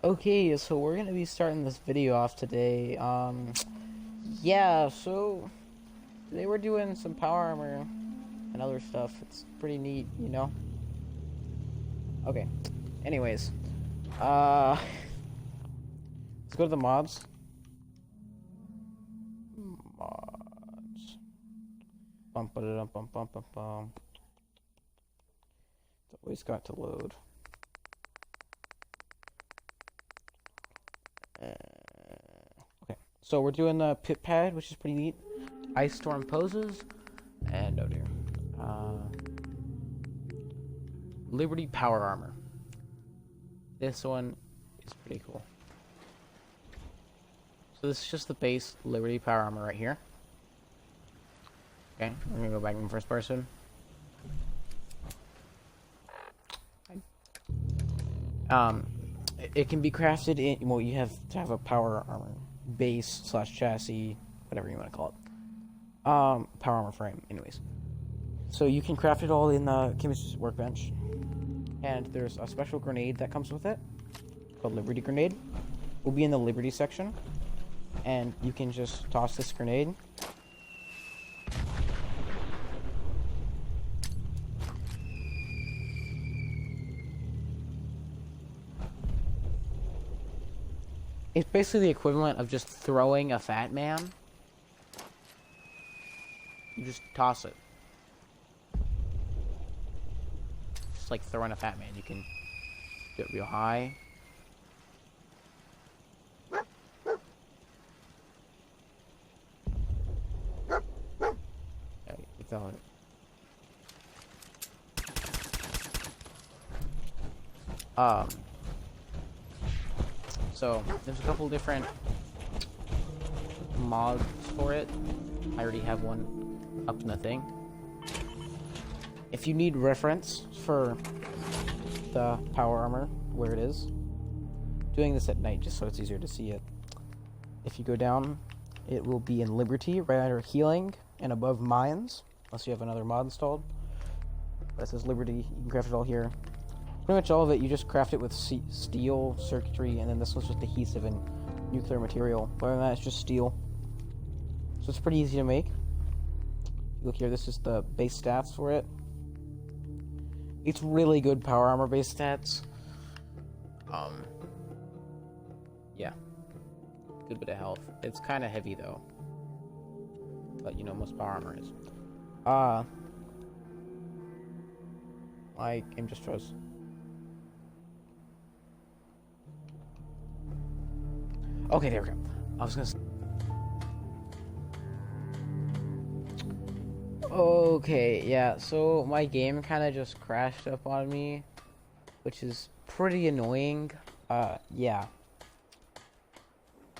Okay, so we're gonna be starting this video off today. Yeah, so today we're doing some power armor and other stuff. It's pretty neat, you know? Okay. Anyways, uh, let's go to the mods. Mods. Bum ba dum bum bum bum bum. It's always got to load. Okay, so we're doing the pit pad, which is pretty neat. Ice storm poses, and oh dear. Liberty power armor. This one is pretty cool. So this is just the base Liberty power armor right here. Okay, we're gonna go back in first person. It can be crafted in, well, you have to have a power armor base slash chassis, whatever you want to call it. Power armor frame, anyways. So you can craft it all in the chemist's workbench. And there's a special grenade that comes with it, called Liberty Grenade. Will be in the Liberty section. And you can just toss this grenade. It's basically the equivalent of just throwing a fat man. You just toss it. Just like throwing a fat man. You can do it real high. Yeah, you fell it. So there's a couple different mods for it. I already have one up in the thing. If you need reference for the power armor, where it is, doing this at night just so it's easier to see it. If you go down, it will be in Liberty, right under healing and above mines, unless you have another mod installed. That says Liberty. You can craft it all here. Pretty much all of it, you just craft it with steel, circuitry, and then this one's just adhesive and nuclear material. Other than that, it's just steel. So it's pretty easy to make. Look here, this is the base stats for it. It's really good power armor base stats. Yeah. Good bit of health. It's kind of heavy though. But you know, most power armor is. My game just froze. Okay, there we go. I was gonna. Okay, yeah. So my game kind of just crashed up on me, which is pretty annoying. Yeah.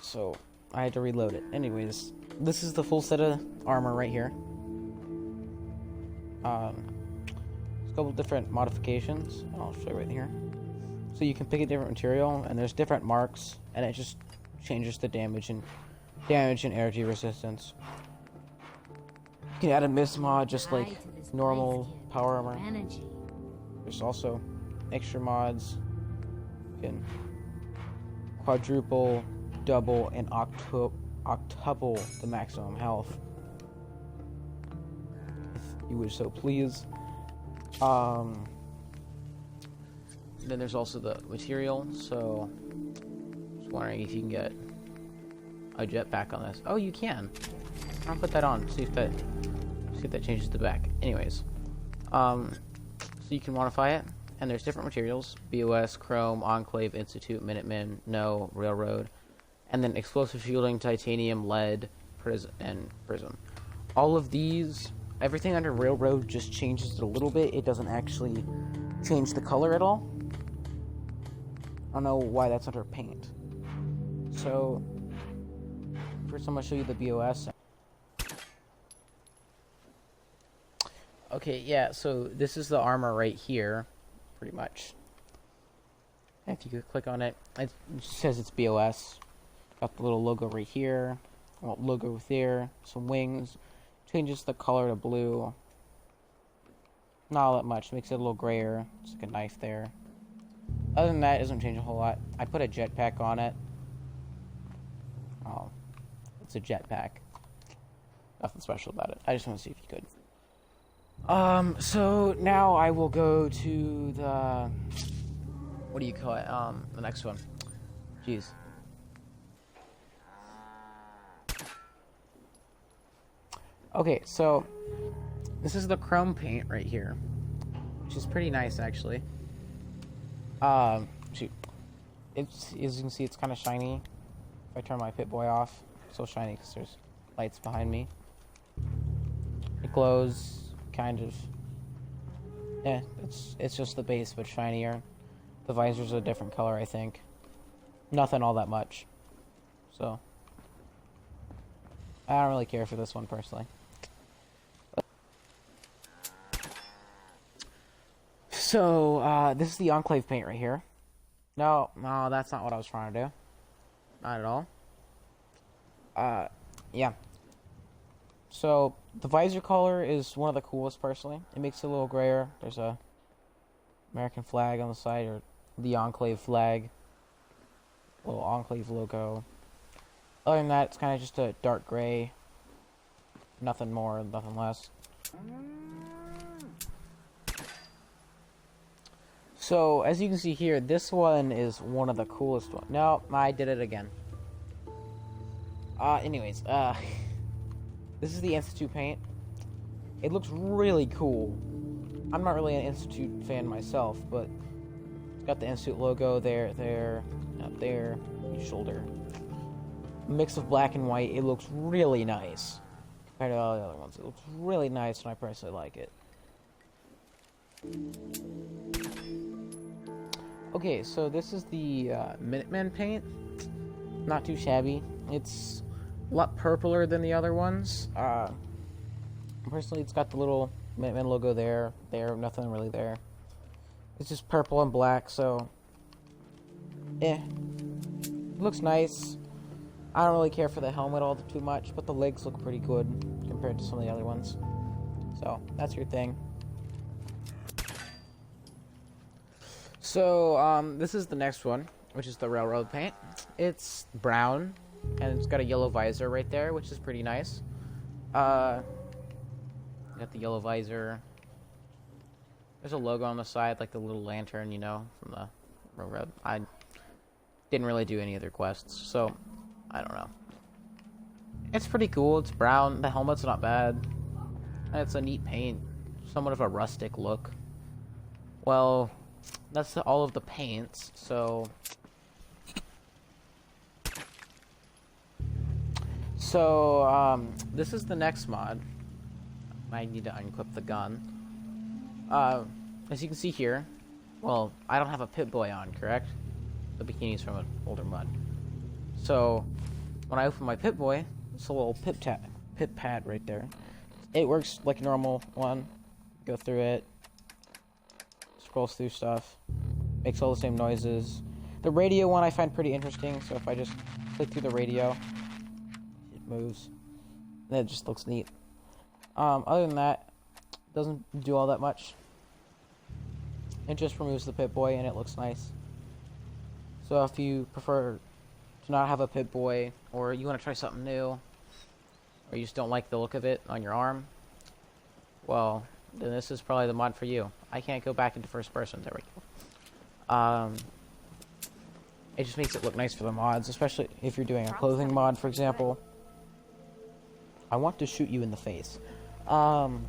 So I had to reload it. Anyways, this is the full set of armor right here. There's a couple different modifications. I'll show you right here. So you can pick a different material, and there's different marks, and it just changes the damage and energy resistance. You can add a miss mod just like normal power armor. There's also extra mods. You can quadruple, double, and octuple the maximum health, if you wish so please. Then there's also the material, so just wondering if you can get a jetpack on this. Oh, you can. I'll put that on, see if that changes the back. Anyways, so you can modify it, and there's different materials: BOS, Chrome, Enclave, Institute, Minutemen, No, Railroad, and then explosive shielding, titanium, lead, and prism. All of these, everything under Railroad just changes it a little bit. It doesn't actually change the color at all. I don't know why that's under paint. So first I'm going to show you the BOS. Okay, yeah, so this is the armor right here, pretty much. And if you could click on it, it says it's BOS. Got the little logo right here, logo there, some wings. Changes the color to blue. Not all that much, makes it a little grayer. It's like a knife there. Other than that, it doesn't change a whole lot. I put a jetpack on it. Oh, it's a jetpack. Nothing special about it. I just want to see if you could. So now I will go to the, what do you call it? The next one. Jeez. Okay, so this is the chrome paint right here, which is pretty nice actually. Shoot. It's, as you can see, it's kind of shiny. If I turn my Pipboy off, it's so shiny because there's lights behind me. It glows. Kind of. Yeah, it's just the base, but shinier. The visor's a different color, I think. Nothing all that much. So, I don't really care for this one personally. So, this is the Enclave paint right here. No, that's not what I was trying to do. Not at all. Yeah. So, the visor color is one of the coolest, personally. It makes it a little grayer. There's a American flag on the side, or the Enclave flag. Little Enclave logo. Other than that, it's kind of just a dark gray. Nothing more, nothing less. So, as you can see here, this one is one of the coolest ones. No, I did it again. Anyways, this is the Institute paint. It looks really cool. I'm not really an Institute fan myself, but it's got the Institute logo there, up there, shoulder. Mix of black and white. It looks really nice compared to all the other ones. It looks really nice, and I personally like it. Okay, so this is the Minuteman paint. Not too shabby. It's a lot purpler than the other ones. Personally, it's got the little Minuteman logo there, nothing really there. It's just purple and black, so it looks nice. I don't really care for the helmet all too much, but the legs look pretty good compared to some of the other ones. So, that's your thing. So, this is the next one, which is the Railroad paint. It's brown, and it's got a yellow visor right there, which is pretty nice. Got the yellow visor. There's a logo on the side, like the little lantern, you know, from the railroad. I didn't really do any other quests, so I don't know. It's pretty cool. It's brown. The helmet's not bad. And it's a neat paint. Somewhat of a rustic look. Well, that's all of the paints, so... this is the next mod. I need to unclip the gun. As you can see here, well, I don't have a Pipboy on, correct? The bikini's from an older mod. So, when I open my Pipboy, it's a little pip pad right there. It works like a normal one. Go through it. Scrolls through stuff. Makes all the same noises. The radio one I find pretty interesting, so if I just click through the radio, it moves. And it just looks neat. Other than that, it doesn't do all that much. It just removes the Pipboy and it looks nice. So if you prefer to not have a Pipboy, or you want to try something new, or you just don't like the look of it on your arm, well, then this is probably the mod for you. I can't go back into first person. There we go. It just makes it look nice for the mods, especially if you're doing a clothing mod, for example. I want to shoot you in the face. Yeah.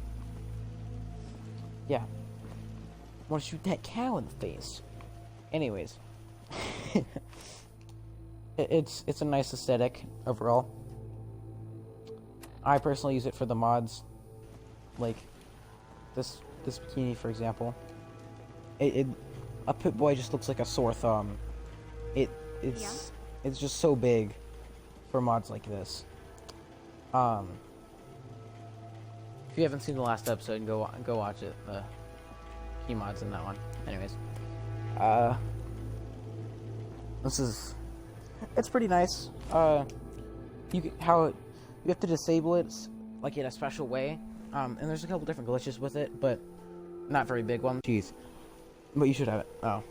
I want to shoot that cow in the face. Anyways. It's a nice aesthetic overall. I personally use it for the mods. Like this bikini, for example. A Pipboy just looks like a sore thumb. It's just so big for mods like this. If you haven't seen the last episode, go watch it. The key mods in that one. Anyways, it's pretty nice. You have to disable it like in a special way. And there's a couple different glitches with it, but not very big ones. Jeez, but you should have it. Oh,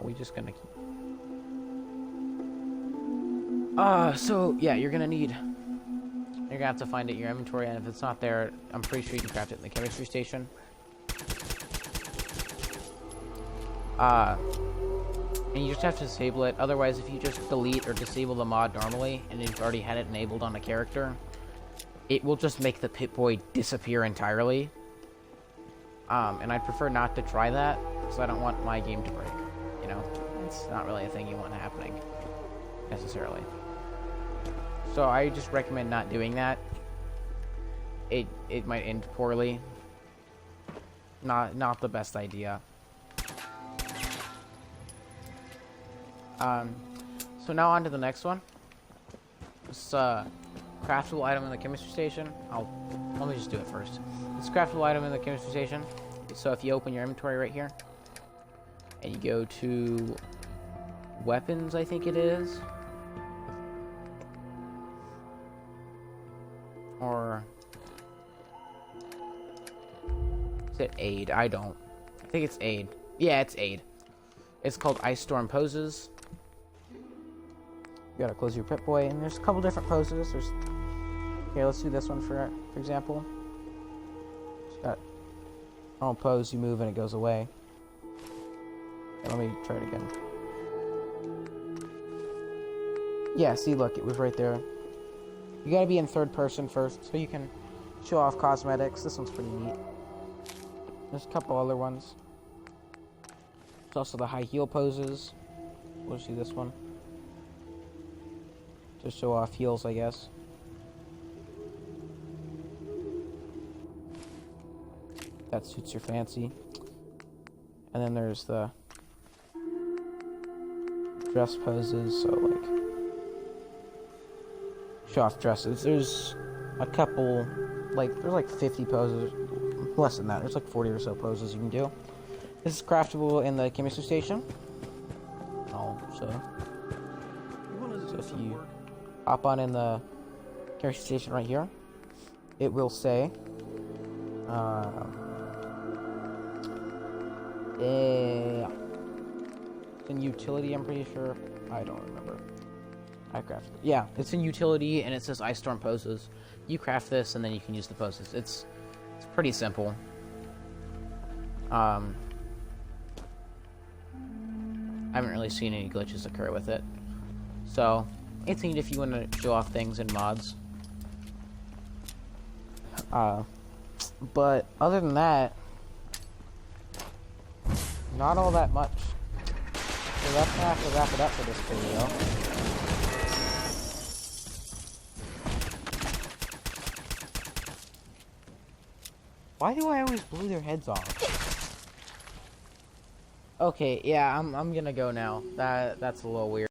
We just gonna keep... so, yeah, you're gonna have to find it in your inventory, and if it's not there, I'm pretty sure you can craft it in the chemistry station. And you just have to disable it. Otherwise, if you just delete or disable the mod normally, and you've already had it enabled on a character, it will just make the Pipboy disappear entirely. And I'd prefer not to try that, because I don't want my game to break. You know? It's not really a thing you want happening, necessarily. So I just recommend not doing that. It might end poorly. Not the best idea. So now on to the next one. This craftable item in the chemistry station. Let me just do it first. This craftable item in the chemistry station. So if you open your inventory right here, and you go to weapons, I think it is, or is it aid? I think it's aid. Yeah, it's aid. It's called Ice Storm Poses. You gotta close your Pipboy, and there's a couple different poses. Here, let's do this one for example. It's got normal pose, you move and it goes away. Okay, let me try it again. Yeah, see, look, it was right there. You gotta be in third person first, so you can show off cosmetics. This one's pretty neat. There's a couple other ones. There's also the high heel poses. We'll see this one. To show off heels, I guess. That suits your fancy. And then there's the dress poses, so like show off dresses. There's a couple, there's like 50 poses, less than that. There's like 40 or so poses you can do. This is craftable in the chemistry station. So if you hop on in the chemistry station right here, it will say it's in utility, I'm pretty sure. I don't remember. I crafted it. Yeah, it's in utility, and it says Ice Storm Poses. You craft this, and then you can use the poses. It's pretty simple. I haven't really seen any glitches occur with it. So, it's neat if you want to show off things in mods. But other than that, not all that much. So that's gonna have to wrap it up for this video. Why do I always blow their heads off? Okay, yeah, I'm gonna go now. That's a little weird.